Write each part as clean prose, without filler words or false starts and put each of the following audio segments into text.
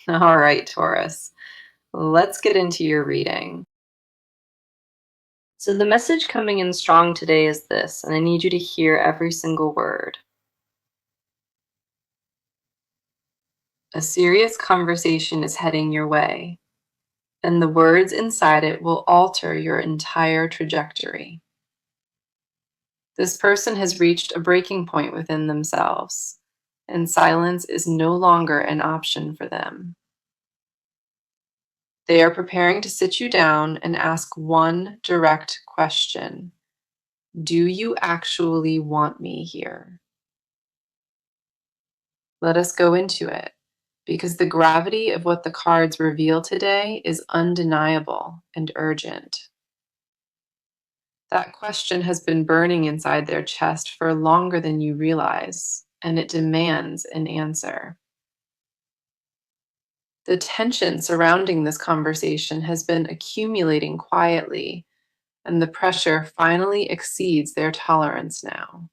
All right, Taurus, let's get into your reading. So, the message coming in strong today is this, and I need you to hear every single word. A serious conversation is heading your way, and the words inside it will alter your entire trajectory. This person has reached a breaking point within themselves, and silence is no longer an option for them. They are preparing to sit you down and ask one direct question. Do you actually want me here? Let us go into it, because the gravity of what the cards reveal today is undeniable and urgent. That question has been burning inside their chest for longer than you realize, and it demands an answer. The tension surrounding this conversation has been accumulating quietly, and the pressure finally exceeds their tolerance now.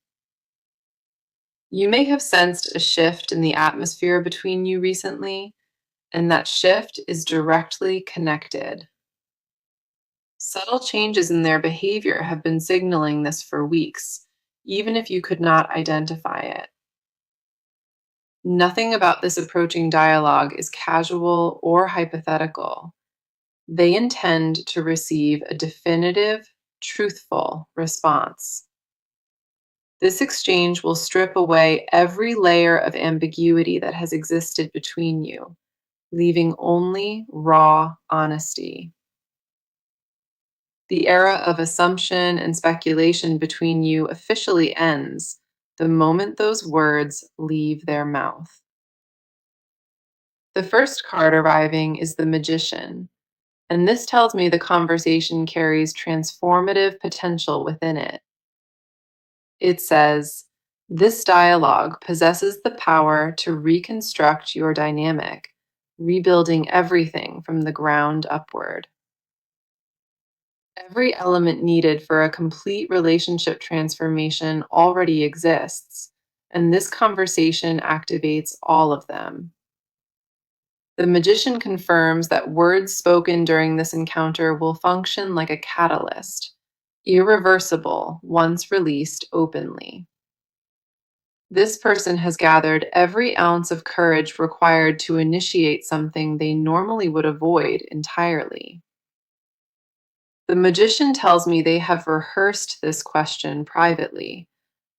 You may have sensed a shift in the atmosphere between you recently, and that shift is directly connected. Subtle changes in their behavior have been signaling this for weeks, even if you could not identify it. Nothing about this approaching dialogue is casual or hypothetical. They intend to receive a definitive, truthful response. This exchange will strip away every layer of ambiguity that has existed between you, leaving only raw honesty. The era of assumption and speculation between you officially ends the moment those words leave their mouth. The first card arriving is the Magician, and this tells me the conversation carries transformative potential within it. It says, this dialogue possesses the power to reconstruct your dynamic, rebuilding everything from the ground upward. Every element needed for a complete relationship transformation already exists, and this conversation activates all of them. The Magician confirms that words spoken during this encounter will function like a catalyst, irreversible once released openly. This person has gathered every ounce of courage required to initiate something they normally would avoid entirely. The Magician tells me they have rehearsed this question privately,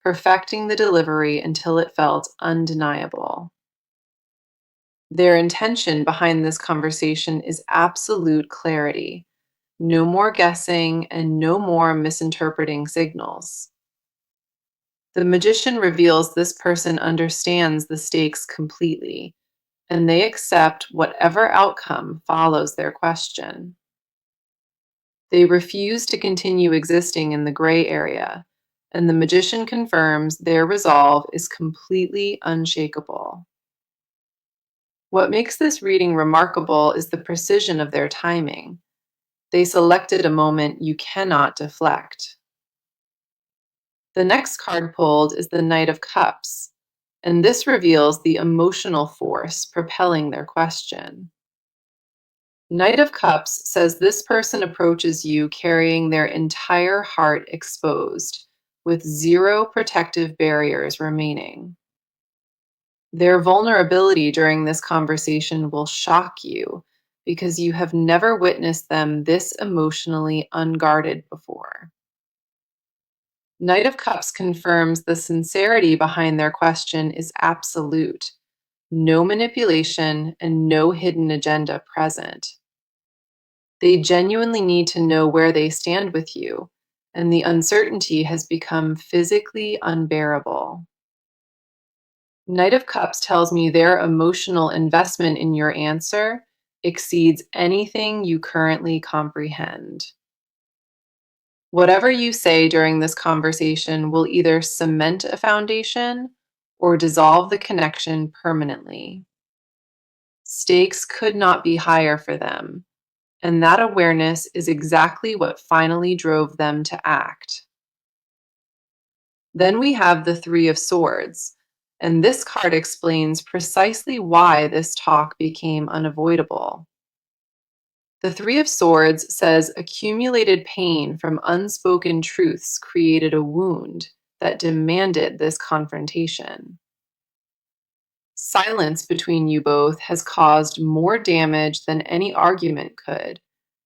perfecting the delivery until it felt undeniable. Their intention behind this conversation is absolute clarity. No more guessing and no more misinterpreting signals. The Magician reveals this person understands the stakes completely, and they accept whatever outcome follows their question. They refuse to continue existing in the gray area, and the Magician confirms their resolve is completely unshakable. What makes this reading remarkable is the precision of their timing. They selected a moment you cannot deflect. The next card pulled is the Knight of Cups, and this reveals the emotional force propelling their question. Knight of Cups says this person approaches you carrying their entire heart exposed, with zero protective barriers remaining. Their vulnerability during this conversation will shock you because you have never witnessed them this emotionally unguarded before. Knight of Cups confirms the sincerity behind their question is absolute. No manipulation and no hidden agenda present. They genuinely need to know where they stand with you, and the uncertainty has become physically unbearable. Knight of Cups tells me their emotional investment in your answer exceeds anything you currently comprehend. Whatever you say during this conversation will either cement a foundation or dissolve the connection permanently. Stakes could not be higher for them, and that awareness is exactly what finally drove them to act. Then we have the Three of Swords, And this card explains precisely why this talk became unavoidable. The Three of Swords says accumulated pain from unspoken truths created a wound that demanded this confrontation. Silence between you both has caused more damage than any argument could,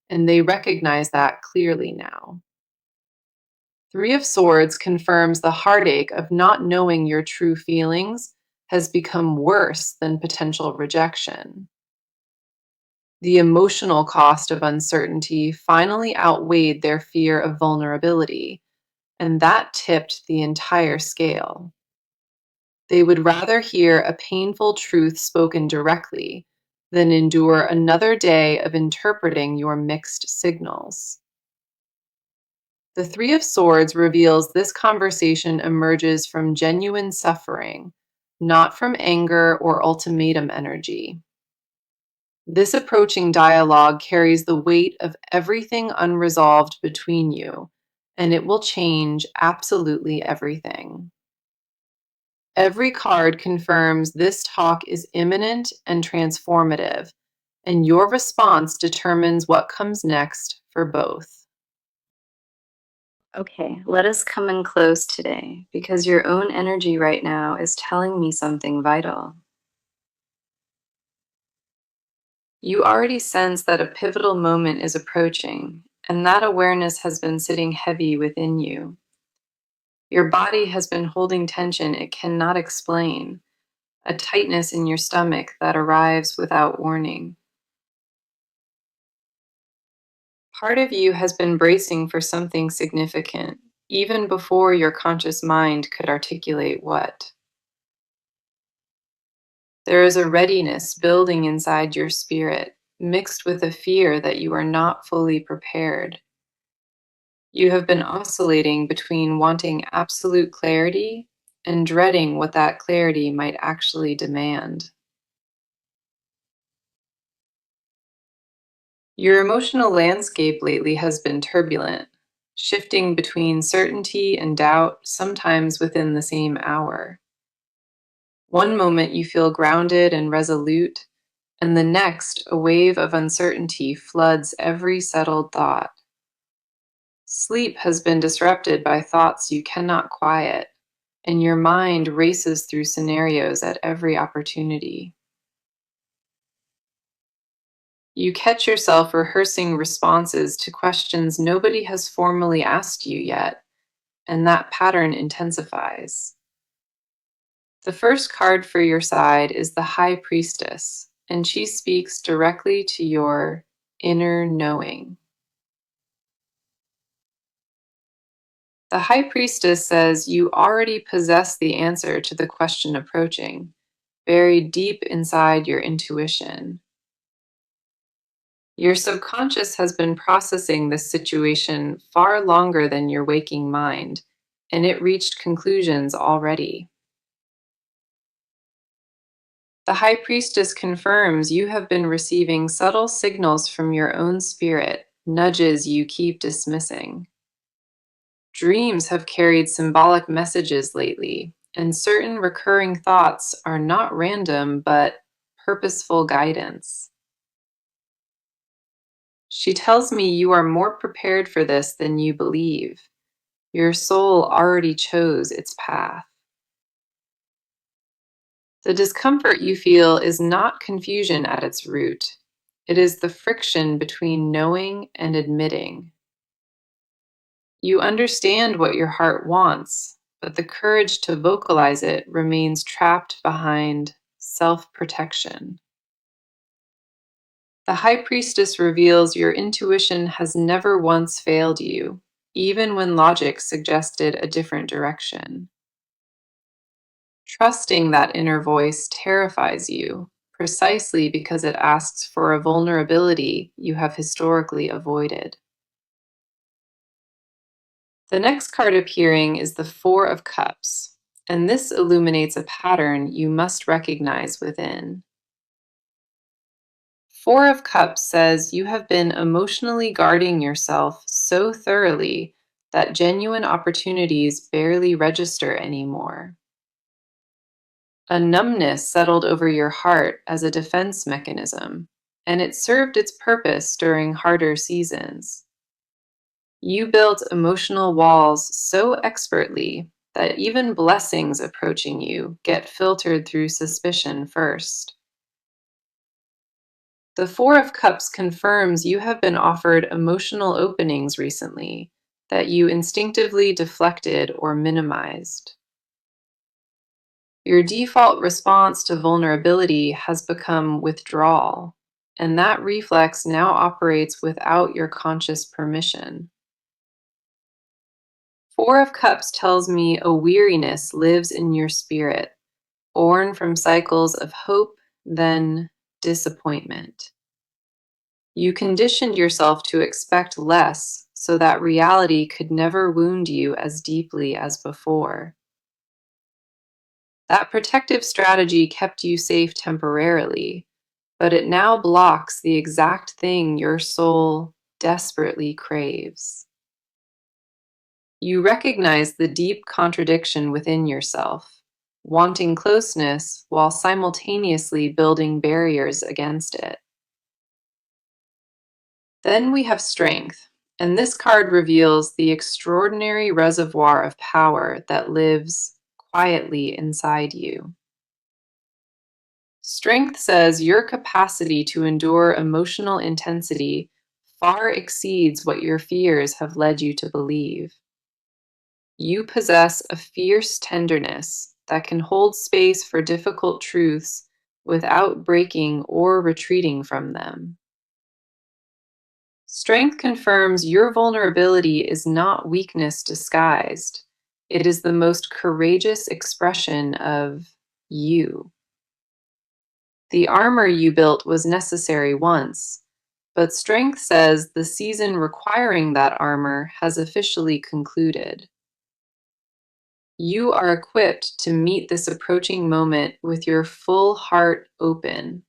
and they recognize that clearly now. Three of Swords confirms the heartache of not knowing your true feelings has become worse than potential rejection. The emotional cost of uncertainty finally outweighed their fear of vulnerability, and that tipped the entire scale. They would rather hear a painful truth spoken directly than endure another day of interpreting your mixed signals. The Three of Swords reveals this conversation emerges from genuine suffering, not from anger or ultimatum energy. This approaching dialogue carries the weight of everything unresolved between you, and it will change absolutely everything. Every card confirms this talk is imminent and transformative, and your response determines what comes next for both. Okay, let us come in close today because your own energy right now is telling me something vital. You already sense that a pivotal moment is approaching, and that awareness has been sitting heavy within you. Your body has been holding tension it cannot explain, a tightness in your stomach that arrives without warning. Part of you has been bracing for something significant, even before your conscious mind could articulate what. There is a readiness building inside your spirit, mixed with a fear that you are not fully prepared. You have been oscillating between wanting absolute clarity and dreading what that clarity might actually demand. Your emotional landscape lately has been turbulent, shifting between certainty and doubt, sometimes within the same hour. One moment you feel grounded and resolute, and the next, a wave of uncertainty floods every settled thought. Sleep has been disrupted by thoughts you cannot quiet, and your mind races through scenarios at every opportunity. You catch yourself rehearsing responses to questions nobody has formally asked you yet, and that pattern intensifies. The first card for your side is the High Priestess, and she speaks directly to your inner knowing. The High Priestess says you already possess the answer to the question approaching, buried deep inside your intuition. Your subconscious has been processing this situation far longer than your waking mind, and it reached conclusions already. The High Priestess confirms you have been receiving subtle signals from your own spirit, nudges you keep dismissing. Dreams have carried symbolic messages lately, and certain recurring thoughts are not random but purposeful guidance. She tells me you are more prepared for this than you believe. Your soul already chose its path. The discomfort you feel is not confusion at its root. It is the friction between knowing and admitting. You understand what your heart wants, but the courage to vocalize it remains trapped behind self-protection. The High Priestess reveals your intuition has never once failed you, even when logic suggested a different direction. Trusting that inner voice terrifies you, precisely because it asks for a vulnerability you have historically avoided. The next card appearing is the Four of Cups, and this illuminates a pattern you must recognize within. Four of Cups says you have been emotionally guarding yourself so thoroughly that genuine opportunities barely register anymore. A numbness settled over your heart as a defense mechanism, and it served its purpose during harder seasons. You built emotional walls so expertly that even blessings approaching you get filtered through suspicion first. The Four of Cups confirms you have been offered emotional openings recently that you instinctively deflected or minimized. Your default response to vulnerability has become withdrawal, and that reflex now operates without your conscious permission. Four of Cups tells me a weariness lives in your spirit, born from cycles of hope, then disappointment. You conditioned yourself to expect less so that reality could never wound you as deeply as before. That protective strategy kept you safe temporarily, but it now blocks the exact thing your soul desperately craves. You recognize the deep contradiction within yourself, wanting closeness while simultaneously building barriers against it. Then we have Strength, and this card reveals the extraordinary reservoir of power that lives quietly inside you. Strength says your capacity to endure emotional intensity far exceeds what your fears have led you to believe. You possess a fierce tenderness that can hold space for difficult truths without breaking or retreating from them. Strength confirms your vulnerability is not weakness disguised. It is the most courageous expression of you. The armor you built was necessary once, but Strength says the season requiring that armor has officially concluded. You are equipped to meet this approaching moment with your full heart open,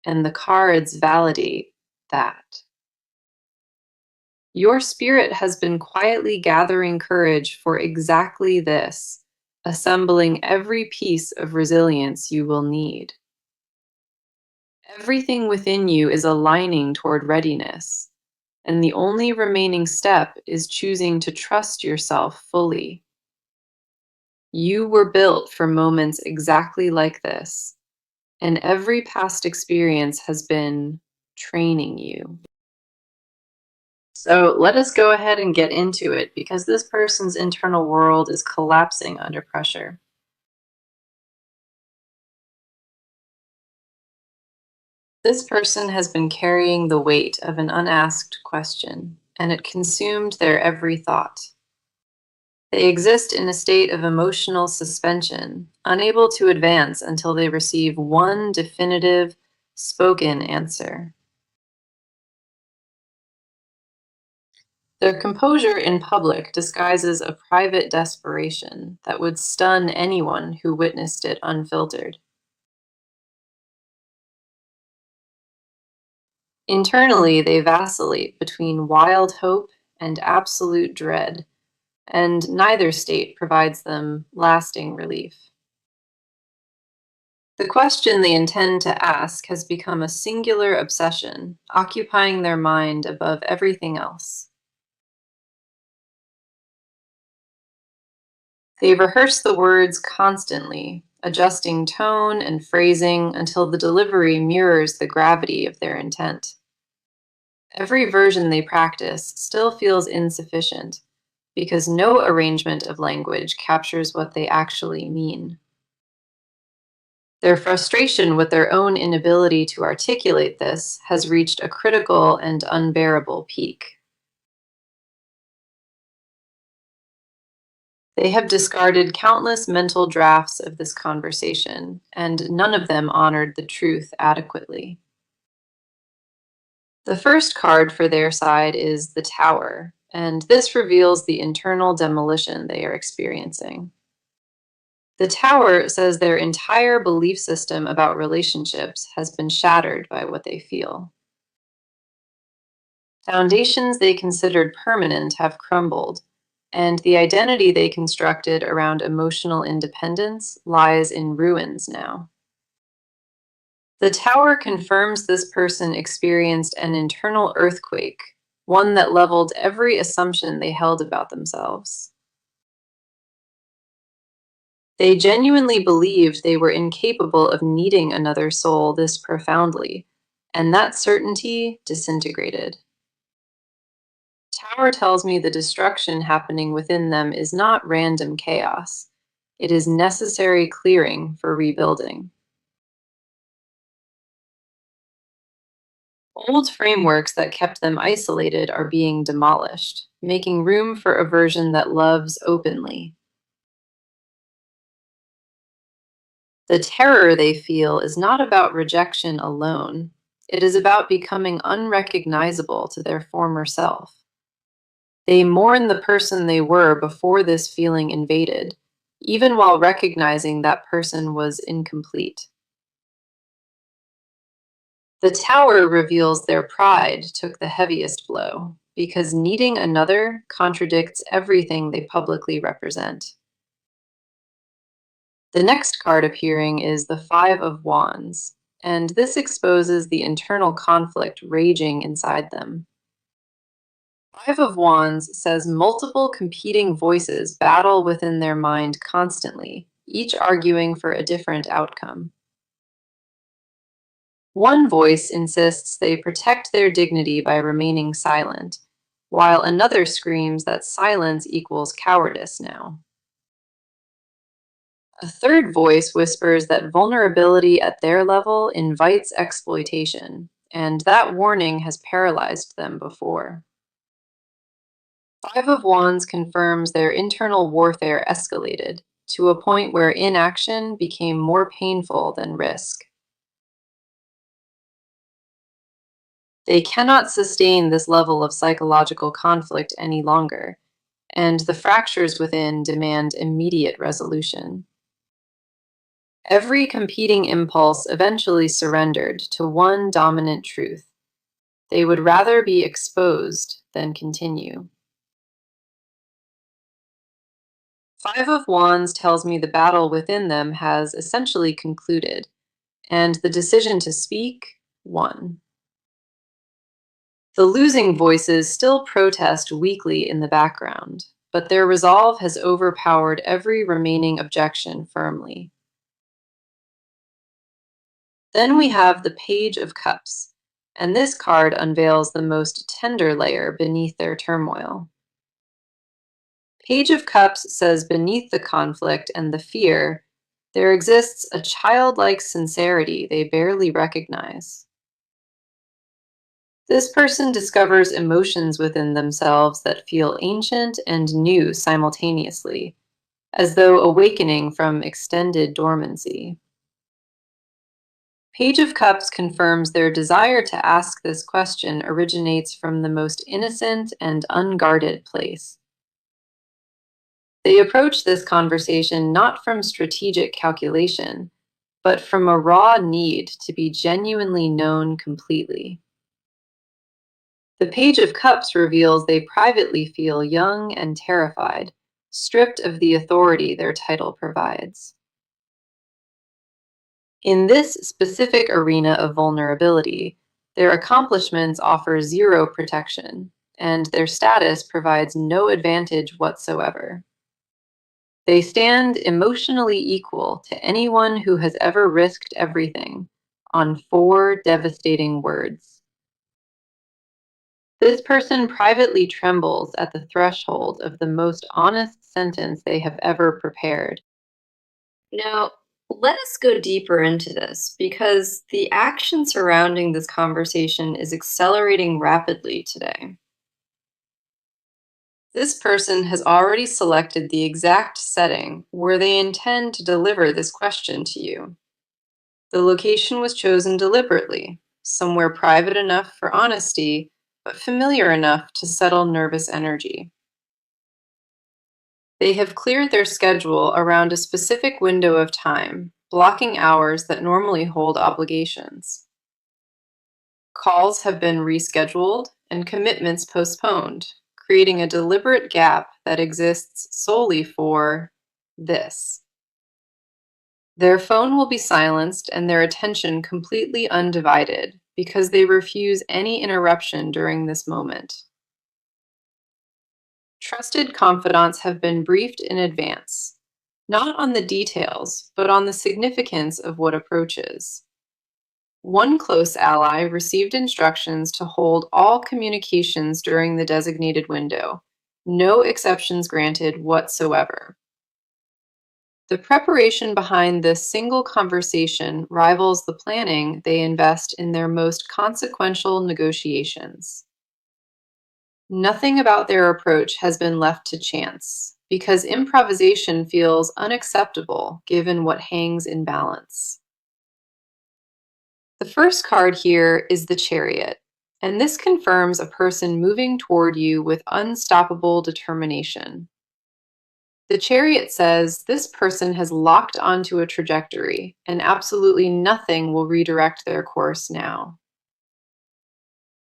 and the cards validate that. Your spirit has been quietly gathering courage for exactly this, assembling every piece of resilience you will need. Everything within you is aligning toward readiness, and the only remaining step is choosing to trust yourself fully. You were built for moments exactly like this, and every past experience has been training you. So let us go ahead and get into it because this person's internal world is collapsing under pressure. This person has been carrying the weight of an unasked question, and it consumed their every thought. They exist in a state of emotional suspension, unable to advance until they receive one definitive, spoken answer. Their composure in public disguises a private desperation that would stun anyone who witnessed it unfiltered. Internally, they vacillate between wild hope and absolute dread, and neither state provides them lasting relief. The question they intend to ask has become a singular obsession, occupying their mind above everything else. They rehearse the words constantly, adjusting tone and phrasing until the delivery mirrors the gravity of their intent. Every version they practice still feels insufficient because no arrangement of language captures what they actually mean. Their frustration with their own inability to articulate this has reached a critical and unbearable peak. They have discarded countless mental drafts of this conversation, and none of them honored the truth adequately. The first card for their side is the Tower, and this reveals the internal demolition they are experiencing. The Tower says their entire belief system about relationships has been shattered by what they feel. Foundations they considered permanent have crumbled, and the identity they constructed around emotional independence lies in ruins now. The tower confirms this person experienced an internal earthquake, one that leveled every assumption they held about themselves. They genuinely believed they were incapable of needing another soul this profoundly, and that certainty disintegrated. Tower tells me the destruction happening within them is not random chaos. It is necessary clearing for rebuilding. Old frameworks that kept them isolated are being demolished, making room for a version that loves openly. The terror they feel is not about rejection alone. It is about becoming unrecognizable to their former self. They mourn the person they were before this feeling invaded, even while recognizing that person was incomplete. The tower reveals their pride took the heaviest blow, because needing another contradicts everything they publicly represent. The next card appearing is the Five of Wands, and this exposes the internal conflict raging inside them. Five of Wands says multiple competing voices battle within their mind constantly, each arguing for a different outcome. One voice insists they protect their dignity by remaining silent, while another screams that silence equals cowardice now. A third voice whispers that vulnerability at their level invites exploitation, and that warning has paralyzed them before. Five of Wands confirms their internal warfare escalated to a point where inaction became more painful than risk. They cannot sustain this level of psychological conflict any longer, and the fractures within demand immediate resolution. Every competing impulse eventually surrendered to one dominant truth. They would rather be exposed than continue. Five of Wands tells me the battle within them has essentially concluded, and the decision to speak won. The losing voices still protest weakly in the background, but their resolve has overpowered every remaining objection firmly. Then we have the Page of Cups, and this card unveils the most tender layer beneath their turmoil. Page of Cups says beneath the conflict and the fear, there exists a childlike sincerity they barely recognize. This person discovers emotions within themselves that feel ancient and new simultaneously, as though awakening from extended dormancy. Page of Cups confirms their desire to ask this question originates from the most innocent and unguarded place. They approach this conversation not from strategic calculation, but from a raw need to be genuinely known completely. The Page of Cups reveals they privately feel young and terrified, stripped of the authority their title provides. In this specific arena of vulnerability, their accomplishments offer zero protection, and their status provides no advantage whatsoever. They stand emotionally equal to anyone who has ever risked everything on four devastating words. This person privately trembles at the threshold of the most honest sentence they have ever prepared. Now, let us go deeper into this because the action surrounding this conversation is accelerating rapidly today. This person has already selected the exact setting where they intend to deliver this question to you. The location was chosen deliberately, somewhere private enough for honesty, but familiar enough to settle nervous energy. They have cleared their schedule around a specific window of time, blocking hours that normally hold obligations. Calls have been rescheduled and commitments postponed, creating a deliberate gap that exists solely for this. Their phone will be silenced and their attention completely undivided because they refuse any interruption during this moment. Trusted confidants have been briefed in advance, not on the details, but on the significance of what approaches. One close ally received instructions to hold all communications during the designated window, no exceptions granted whatsoever. The preparation behind this single conversation rivals the planning they invest in their most consequential negotiations. Nothing about their approach has been left to chance, because improvisation feels unacceptable given what hangs in balance. The first card here is the Chariot, and this confirms a person moving toward you with unstoppable determination. The Chariot says this person has locked onto a trajectory, and absolutely nothing will redirect their course now.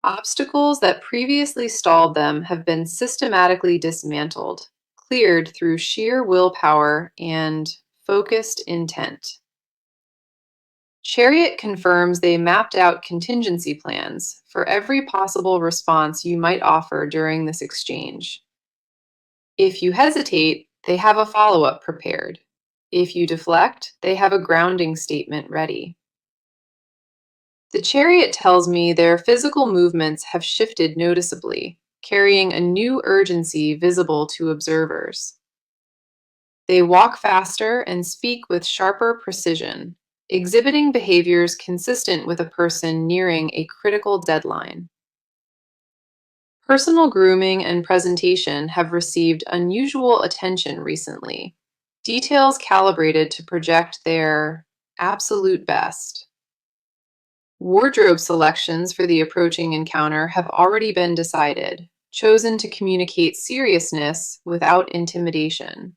Obstacles that previously stalled them have been systematically dismantled, cleared through sheer willpower and focused intent. Chariot confirms they mapped out contingency plans for every possible response you might offer during this exchange. If you hesitate, they have a follow-up prepared. If you deflect, they have a grounding statement ready. The Chariot tells me their physical movements have shifted noticeably, carrying a new urgency visible to observers. They walk faster and speak with sharper precision, exhibiting behaviors consistent with a person nearing a critical deadline. Personal grooming and presentation have received unusual attention recently, details calibrated to project their absolute best. Wardrobe selections for the approaching encounter have already been decided, chosen to communicate seriousness without intimidation.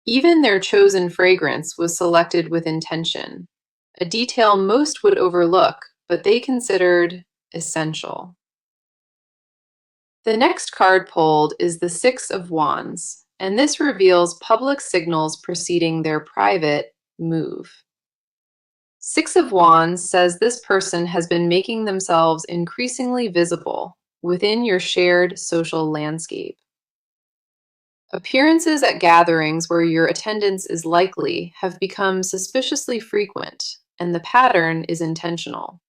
Even their chosen fragrance was selected with intention, a detail most would overlook, but they considered essential. The next card pulled is the Six of Wands, and this reveals public signals preceding their private move. Six of Wands says this person has been making themselves increasingly visible within your shared social landscape. Appearances at gatherings where your attendance is likely have become suspiciously frequent, and the pattern is intentional.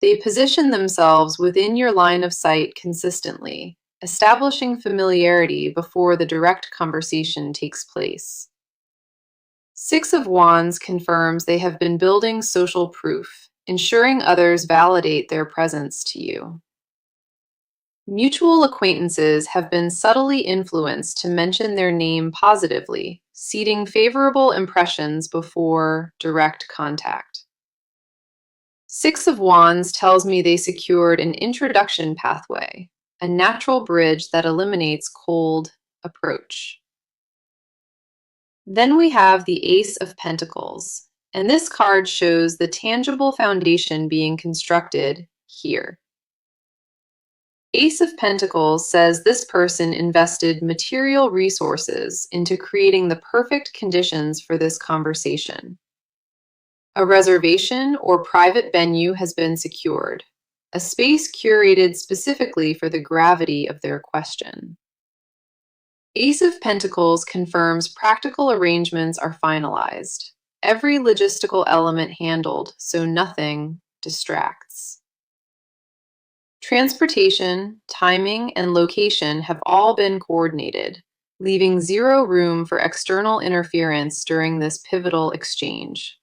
They position themselves within your line of sight consistently, establishing familiarity before the direct conversation takes place. Six of Wands confirms they have been building social proof, ensuring others validate their presence to you. Mutual acquaintances have been subtly influenced to mention their name positively, seeding favorable impressions before direct contact. Six of Wands tells me they secured an introduction pathway, a natural bridge that eliminates cold approach. Then we have the Ace of Pentacles, and this card shows the tangible foundation being constructed here. Ace of Pentacles says this person invested material resources into creating the perfect conditions for this conversation. A reservation or private venue has been secured, a space curated specifically for the gravity of their question. Ace of Pentacles confirms practical arrangements are finalized, every logistical element handled so nothing distracts. Transportation, timing, and location have all been coordinated, leaving zero room for external interference during this pivotal exchange.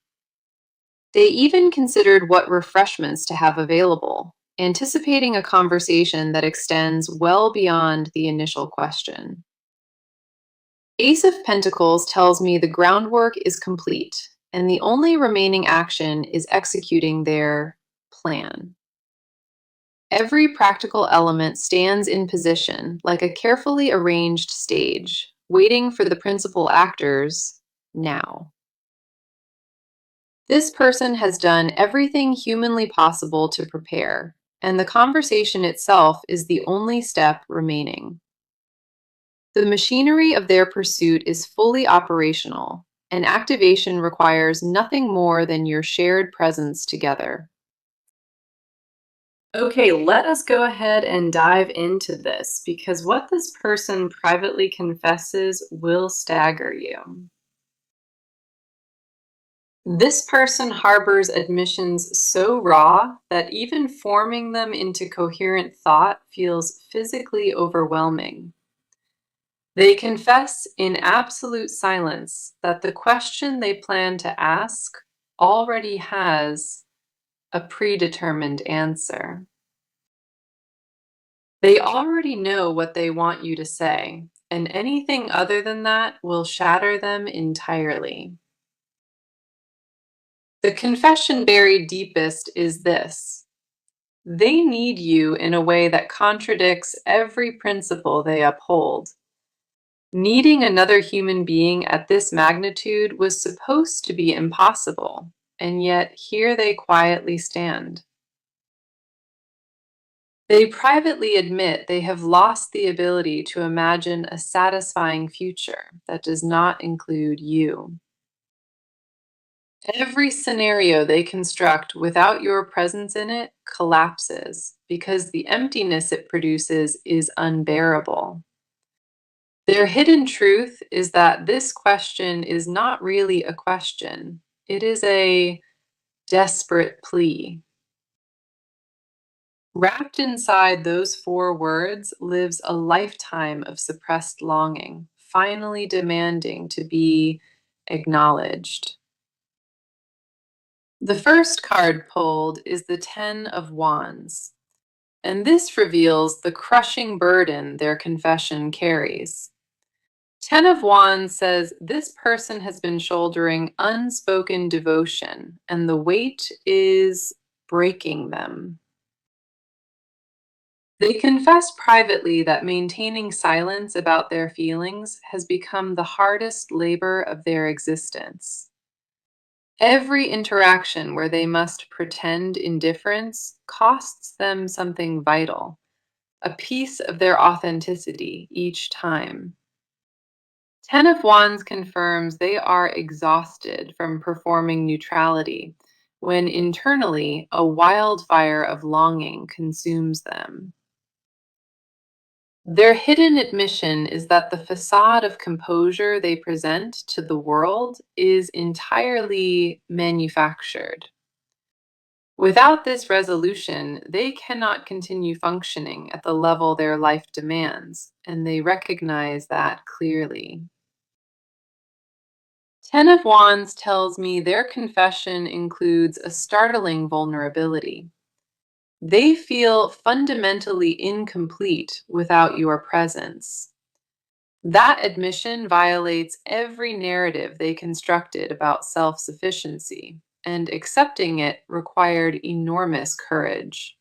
They even considered what refreshments to have available, anticipating a conversation that extends well beyond the initial question. Ace of Pentacles tells me the groundwork is complete, and the only remaining action is executing their plan. Every practical element stands in position like a carefully arranged stage, waiting for the principal actors now. This person has done everything humanly possible to prepare, and the conversation itself is the only step remaining. The machinery of their pursuit is fully operational, and activation requires nothing more than your shared presence together. Okay, let us go ahead and dive into this because what this person privately confesses will stagger you. This person harbors admissions so raw that even forming them into coherent thought feels physically overwhelming. They confess in absolute silence that the question they plan to ask already has a predetermined answer. They already know what they want you to say, and anything other than that will shatter them entirely. The confession buried deepest is this: they need you in a way that contradicts every principle they uphold. Needing another human being at this magnitude was supposed to be impossible, and yet here they quietly stand. They privately admit they have lost the ability to imagine a satisfying future that does not include you. Every scenario they construct without your presence in it collapses because the emptiness it produces is unbearable. Their hidden truth is that this question is not really a question, it is a desperate plea. Wrapped inside those four words lives a lifetime of suppressed longing, finally demanding to be acknowledged. The first card pulled is the Ten of Wands, and this reveals the crushing burden their confession carries. Ten of Wands says this person has been shouldering unspoken devotion, and the weight is breaking them. They confess privately that maintaining silence about their feelings has become the hardest labor of their existence. Every interaction where they must pretend indifference costs them something vital, a piece of their authenticity each time. Ten of Wands confirms they are exhausted from performing neutrality, when internally a wildfire of longing consumes them. Their hidden admission is that the facade of composure they present to the world is entirely manufactured. Without this resolution, they cannot continue functioning at the level their life demands, and they recognize that clearly. Ten of Wands tells me their confession includes a startling vulnerability. They feel fundamentally incomplete without your presence. That admission violates every narrative they constructed about self sufficiency, and accepting it required enormous courage.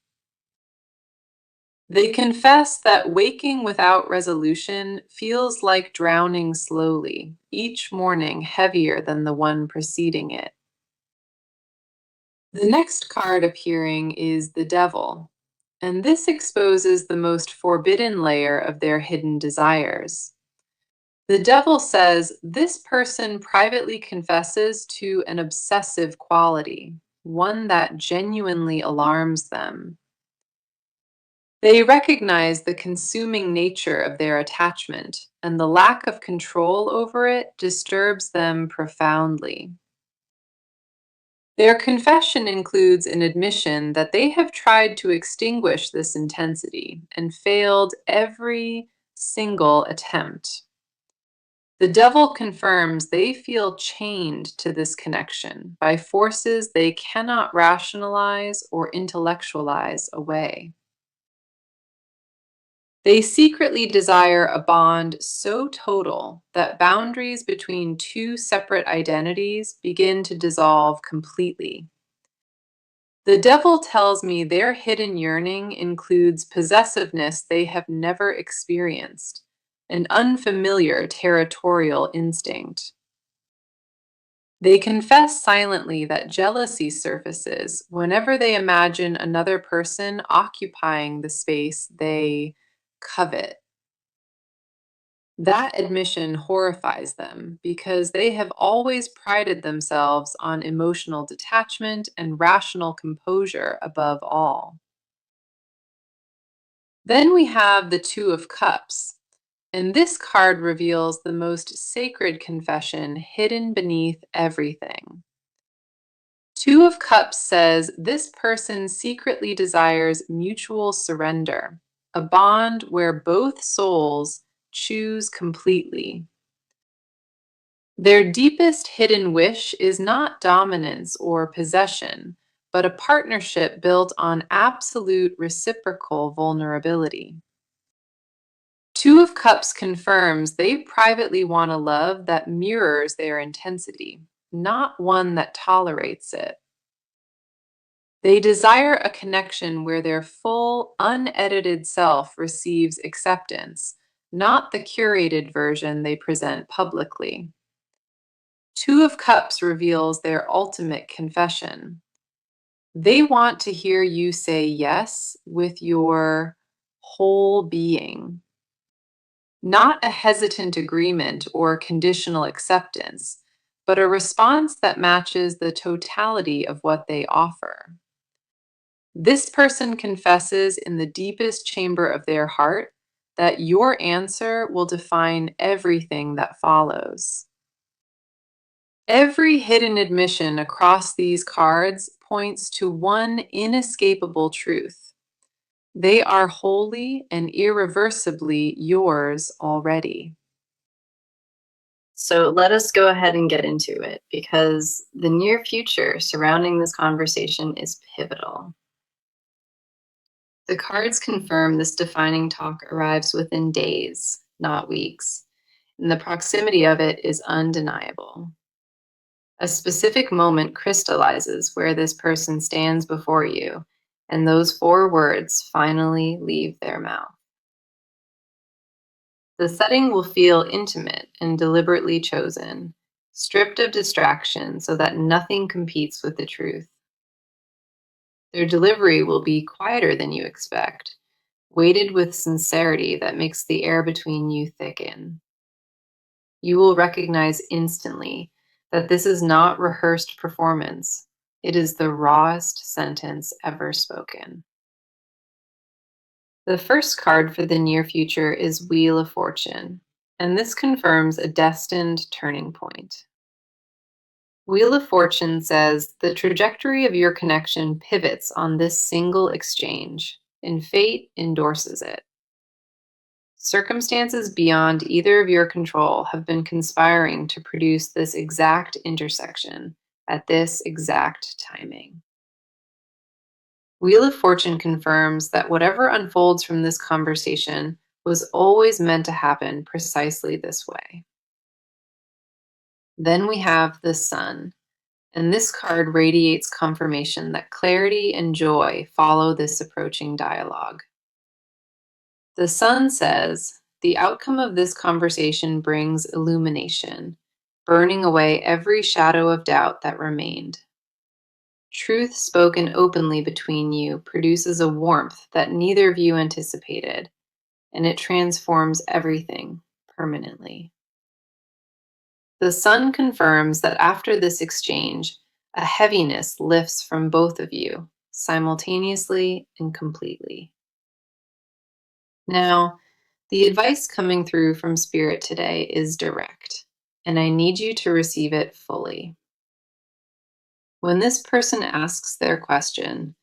They confess that waking without resolution feels like drowning slowly, each morning heavier than the one preceding it. The next card appearing is the Devil, and this exposes the most forbidden layer of their hidden desires. The Devil says this person privately confesses to an obsessive quality, one that genuinely alarms them. They recognize the consuming nature of their attachment, and the lack of control over it disturbs them profoundly. Their confession includes an admission that they have tried to extinguish this intensity and failed every single attempt. The Devil confirms they feel chained to this connection by forces they cannot rationalize or intellectualize away. They secretly desire a bond so total that boundaries between two separate identities begin to dissolve completely. The Devil tells me their hidden yearning includes possessiveness they have never experienced, an unfamiliar territorial instinct. They confess silently that jealousy surfaces whenever they imagine another person occupying the space they covet. That admission horrifies them because they have always prided themselves on emotional detachment and rational composure above all. Then we have the Two of Cups, and this card reveals the most sacred confession hidden beneath everything. Two of Cups says this person secretly desires mutual surrender, a bond where both souls choose completely. Their deepest hidden wish is not dominance or possession, but a partnership built on absolute reciprocal vulnerability. Two of Cups confirms they privately want a love that mirrors their intensity, not one that tolerates it. They desire a connection where their full, unedited self receives acceptance, not the curated version they present publicly. Two of Cups reveals their ultimate confession. They want to hear you say yes with your whole being, not a hesitant agreement or conditional acceptance, but a response that matches the totality of what they offer. This person confesses in the deepest chamber of their heart that your answer will define everything that follows. Every hidden admission across these cards points to one inescapable truth. They are wholly and irreversibly yours already. So let us go ahead and get into it because the near future surrounding this conversation is pivotal. The cards confirm this defining talk arrives within days, not weeks, and the proximity of it is undeniable. A specific moment crystallizes where this person stands before you, and those four words finally leave their mouth. The setting will feel intimate and deliberately chosen, stripped of distraction so that nothing competes with the truth. Their delivery will be quieter than you expect, weighted with sincerity that makes the air between you thicken. You will recognize instantly that this is not rehearsed performance. It is the rawest sentence ever spoken. The first card for the near future is Wheel of Fortune, and this confirms a destined turning point. Wheel of Fortune says the trajectory of your connection pivots on this single exchange, and fate endorses it. Circumstances beyond either of your control have been conspiring to produce this exact intersection at this exact timing. Wheel of Fortune confirms that whatever unfolds from this conversation was always meant to happen precisely this way. Then we have the Sun, and this card radiates confirmation that clarity and joy follow this approaching dialogue. The Sun says, the outcome of this conversation brings illumination, burning away every shadow of doubt that remained. Truth spoken openly between you produces a warmth that neither of you anticipated, and it transforms everything permanently. The Sun confirms that after this exchange, a heaviness lifts from both of you, simultaneously and completely. Now, the advice coming through from Spirit today is direct, and I need you to receive it fully. When this person asks their question,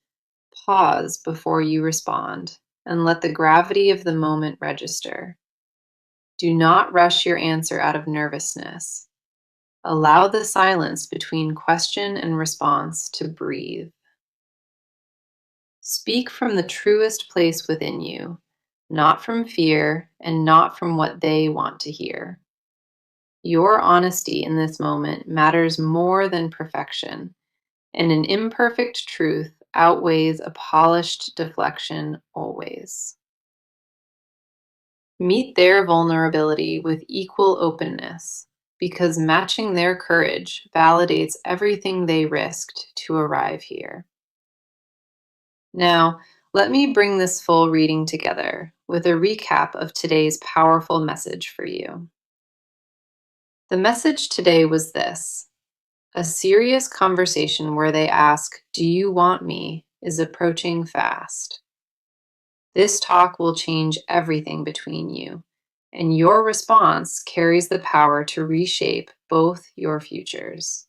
pause before you respond and let the gravity of the moment register. Do not rush your answer out of nervousness. Allow the silence between question and response to breathe. Speak from the truest place within you, not from fear and not from what they want to hear. Your honesty in this moment matters more than perfection, and an imperfect truth outweighs a polished deflection always. Meet their vulnerability with equal openness. because matching their courage validates everything they risked to arrive here. Now, let me bring this full reading together with a recap of today's powerful message for you. The message today was this: a serious conversation where they ask, "Do you want me?" is approaching fast. This talk will change everything between you, and your response carries the power to reshape both your futures.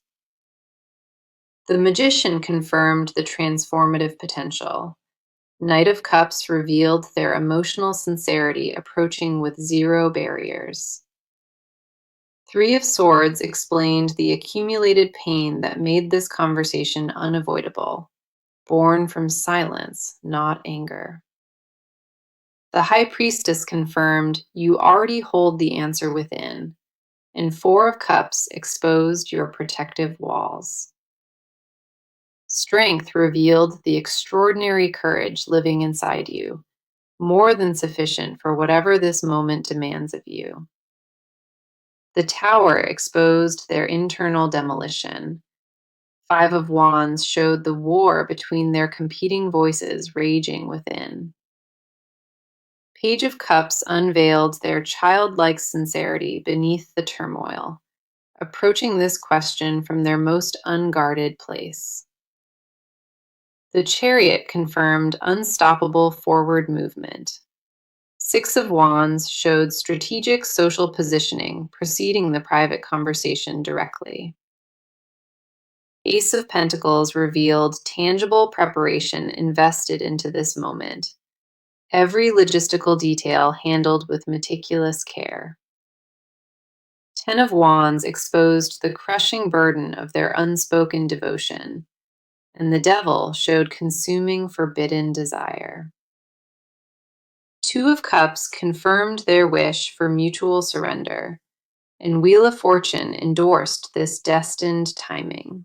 The magician confirmed the transformative potential. Knight of Cups revealed their emotional sincerity approaching with zero barriers. Three of Swords explained the accumulated pain that made this conversation unavoidable, born from silence, not anger. The High Priestess confirmed you already hold the answer within, and Four of Cups exposed your protective walls. Strength revealed the extraordinary courage living inside you, more than sufficient for whatever this moment demands of you. The Tower exposed their internal demolition. Five of Wands showed the war between their competing voices raging within. Page of Cups unveiled their childlike sincerity beneath the turmoil, approaching this question from their most unguarded place. The Chariot confirmed unstoppable forward movement. Six of Wands showed strategic social positioning preceding the private conversation directly. Ace of Pentacles revealed tangible preparation invested into this moment, every logistical detail handled with meticulous care. Ten of Wands exposed the crushing burden of their unspoken devotion, and the Devil showed consuming forbidden desire. Two of Cups confirmed their wish for mutual surrender, and Wheel of Fortune endorsed this destined timing.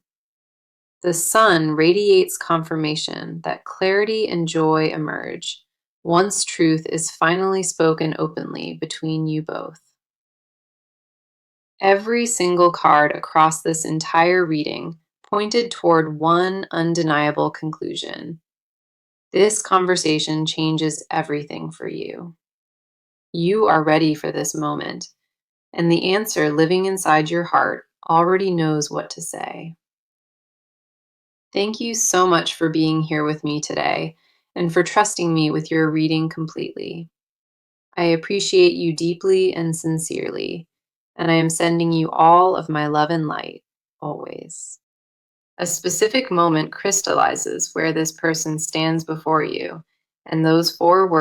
The Sun radiates confirmation that clarity and joy emerge once truth is finally spoken openly between you both. Every single card across this entire reading pointed toward one undeniable conclusion. This conversation changes everything for you. You are ready for this moment, and the answer living inside your heart already knows what to say. Thank you so much for being here with me today and for trusting me with your reading completely. I appreciate you deeply and sincerely, and I am sending you all of my love and light, always. A specific moment crystallizes where this person stands before you, and those four words